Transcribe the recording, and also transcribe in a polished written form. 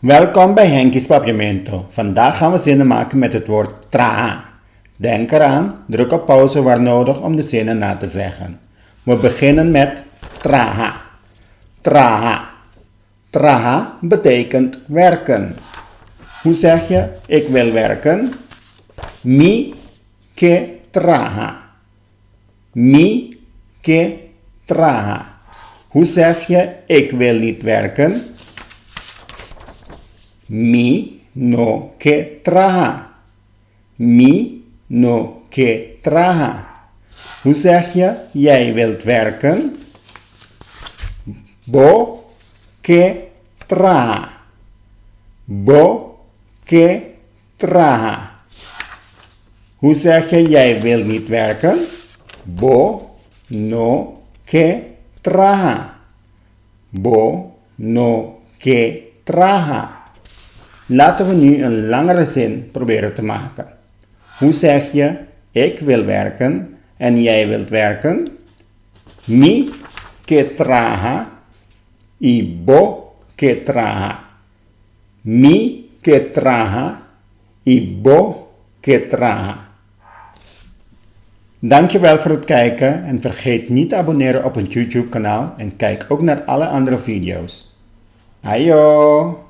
Welkom bij Henkies Papiamento. Vandaag gaan we zinnen maken met het woord traha. Denk eraan, druk op pauze waar nodig om de zinnen na te zeggen. We beginnen met traha. Traha. Traha betekent werken. Hoe zeg je ik wil werken? Mi que traha. Mi que traha. Hoe zeg je ik wil niet werken? Mi no que traha. Mi no que traha. Hoe zeg je jij wilt werken? Bo que traha. Bo que traha. Hoe zeg je jij wil niet werken? Bo no que traha. Bo no que traha. Laten we nu een langere zin proberen te maken. Hoe zeg je ik wil werken en jij wilt werken? Mi que traha y bo que traha. Mi que traha y bo que traha. Dankjewel voor het kijken en vergeet niet te abonneren op ons YouTube kanaal en kijk ook naar alle andere video's. Ayo!